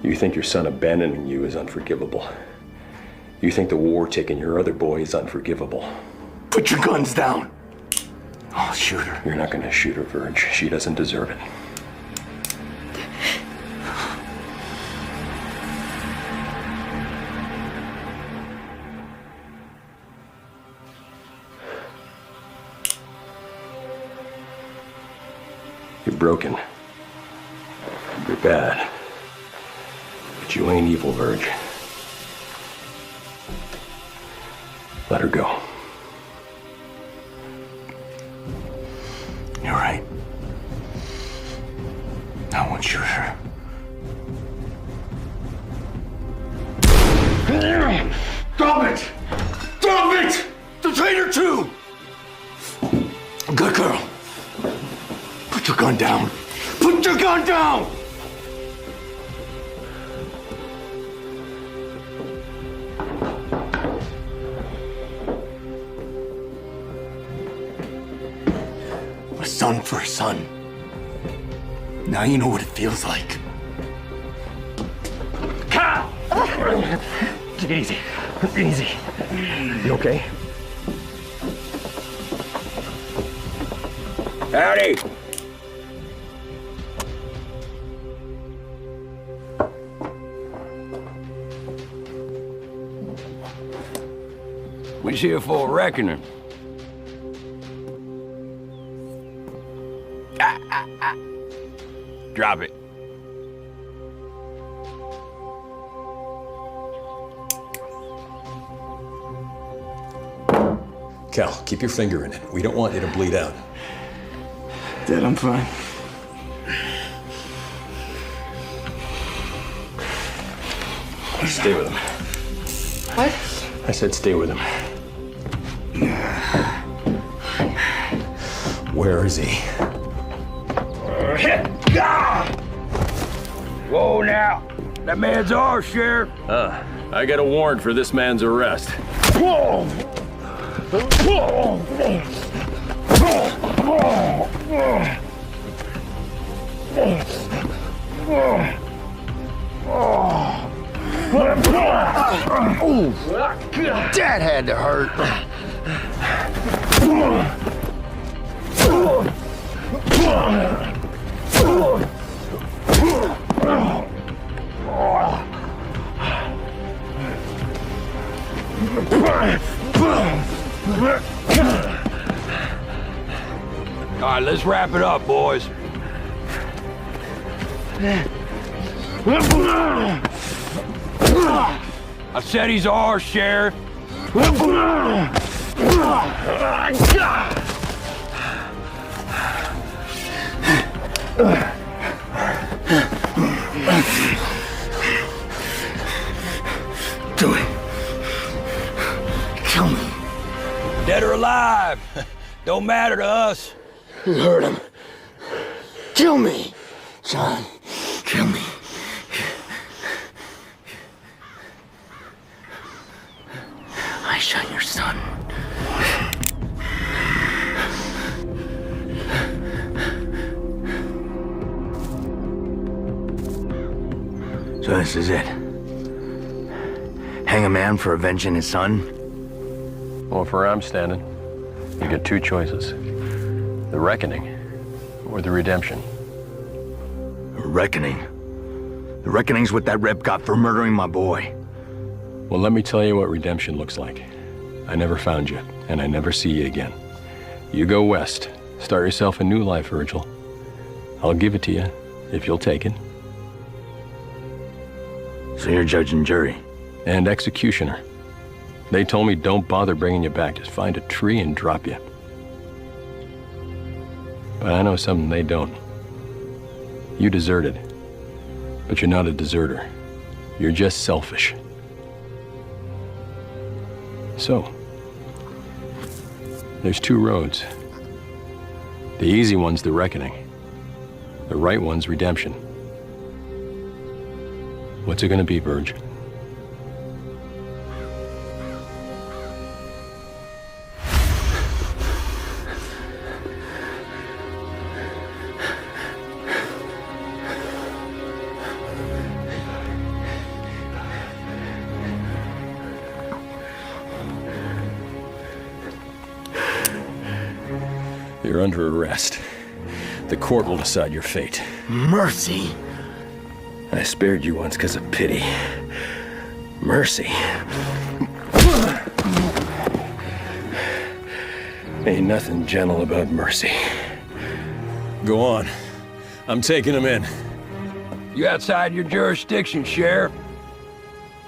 You think your son abandoning you is unforgivable. You think the war taking your other boy is unforgivable. Put your guns down. I'll shoot her. You're not gonna shoot her, Verge. She doesn't deserve it. You're broken. You're bad. But you ain't evil, Verge. Let her go. You're right. I won't shoot her. Drop it! Drop it! The traitor too! Good girl. Put your gun down. Put your gun down! A son for a son. Now you know what it feels like. Take it easy. Easy. You okay? Howdy. We're here for a reckoning. Drop it. Cal, keep your finger in it. We don't want you to bleed out. Dad, I'm fine. Stay with him. What? I said stay with him. Where is he? Whoa now. That man's ours, Sheriff. I got a warrant for this man's arrest. Whoa! That had to hurt. All right, let's wrap it up, boys. I said he's ours, Sheriff. Do it. Kill me. Dead or alive, don't matter to us. You heard him. Kill me, John. Kill me. I shot your son. So this is it. Hang a man for avenging his son? Well, for where I'm standing, you get two choices. The reckoning, or the redemption. Reckoning? The reckoning's what that rep got for murdering my boy. Well, let me tell you what redemption looks like. I never found you, and I never see you again. You go west. Start yourself a new life, Virgil. I'll give it to you, if you'll take it. So you're judge and jury? And executioner. They told me don't bother bringing you back. Just find a tree and drop you. But I know something they don't. You deserted. But you're not a deserter. You're just selfish. So, there's two roads. The easy one's the reckoning. The right one's redemption. What's it gonna be, Verge? You're under arrest. The court will decide your fate. Mercy? I spared you once because of pity. Mercy. Ain't nothing gentle about mercy. Go on. I'm taking him in. You outside your jurisdiction, Sheriff.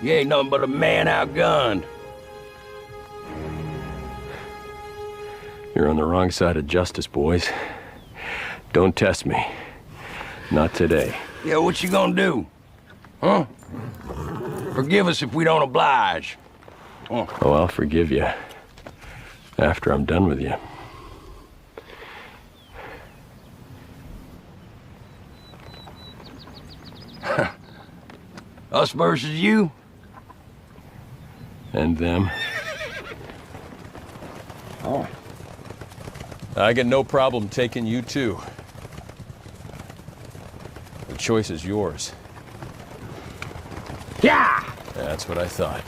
You ain't nothing but a man outgunned. You're on the wrong side of justice, boys. Don't test me. Not today. Yeah, what you gonna do? Huh? Forgive us if we don't oblige. Oh, I'll forgive you. After I'm done with you. Us versus you? And them. Oh. I got no problem taking you too. The choice is yours. Yeah! That's what I thought.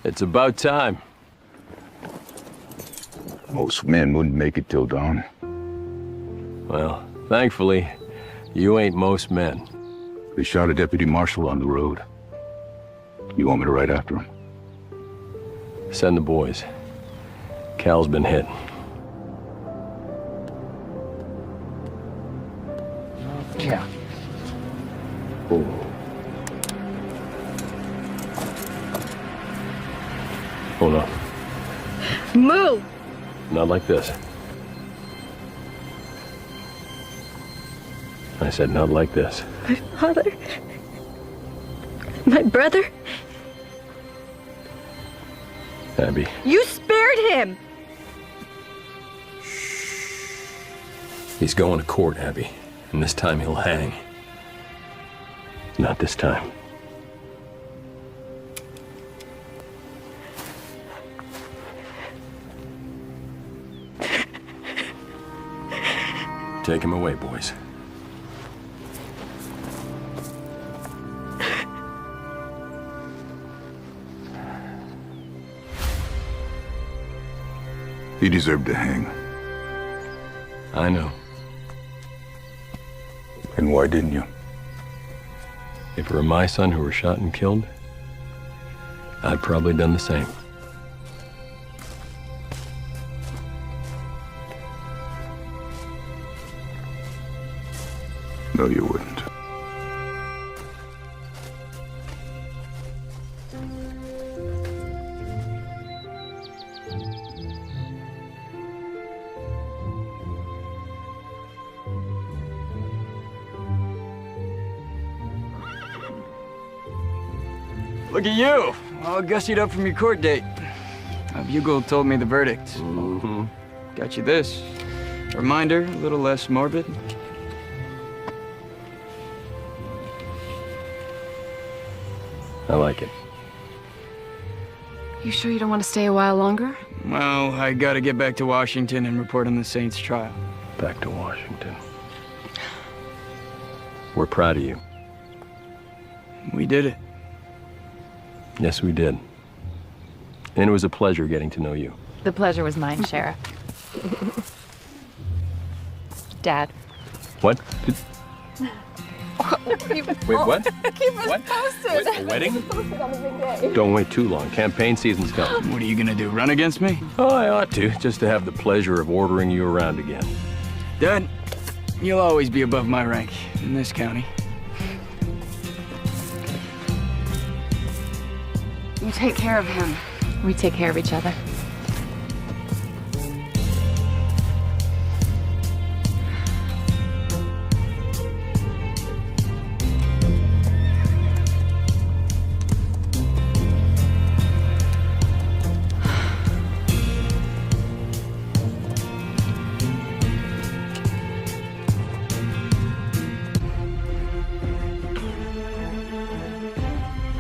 It's about time. Most men wouldn't make it till dawn. Well, thankfully, you ain't most men. They shot a deputy marshal on the road. You want me to ride after him? Send the boys. Cal's been hit. Yeah. Hold on. Move! Not like this. I said not like this. My father. My brother. Abby. You spared him! He's going to court, Abby. And this time he'll hang. Not this time. Take him away, boys. He deserved to hang. I know. And why didn't you? If it were my son who were shot and killed, I'd probably done the same. No, you wouldn't. Look at you, all gussied up from your court date. A bugle told me the verdict. Mm-hmm. Got you this. A reminder, a little less morbid. I like it. You sure you don't want to stay a while longer? Well, I gotta get back to Washington and report on the Saints' trial. Back to Washington. We're proud of you. We did it. Yes, we did. And it was a pleasure getting to know you. The pleasure was mine, Sheriff. Dad. What? Wait, what? Keep us posted. A wedding? Posted on a big day. Don't wait too long. Campaign season's coming. What are you gonna do, run against me? Oh, I ought to, just to have the pleasure of ordering you around again. Dad, you'll always be above my rank in this county. You take care of him. We take care of each other.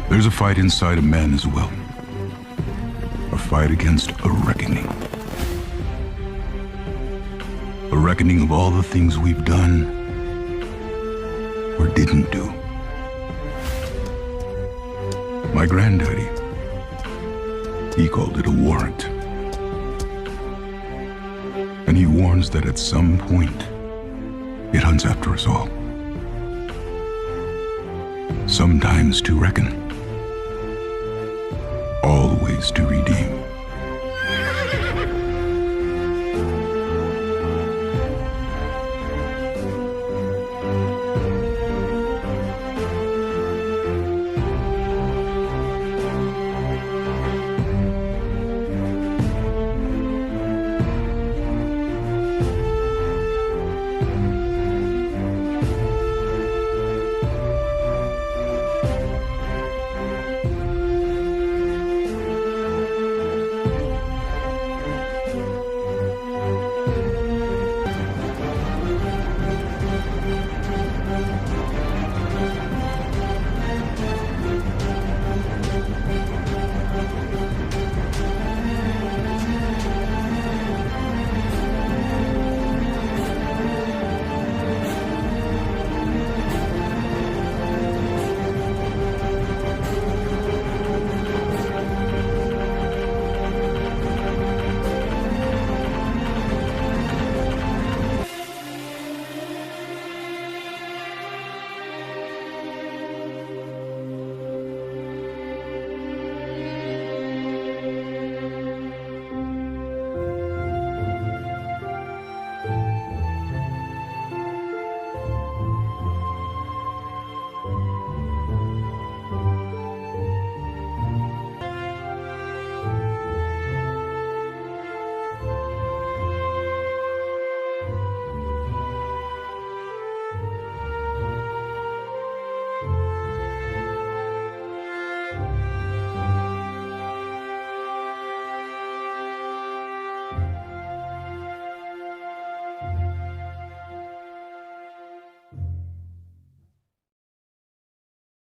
There's a fight inside a man as well. A fight against a reckoning. A reckoning of all the things we've done or didn't do. My granddaddy, he called it a warrant. And he warns that at some point, it hunts after us all. Sometimes to reckon. Always to redeem.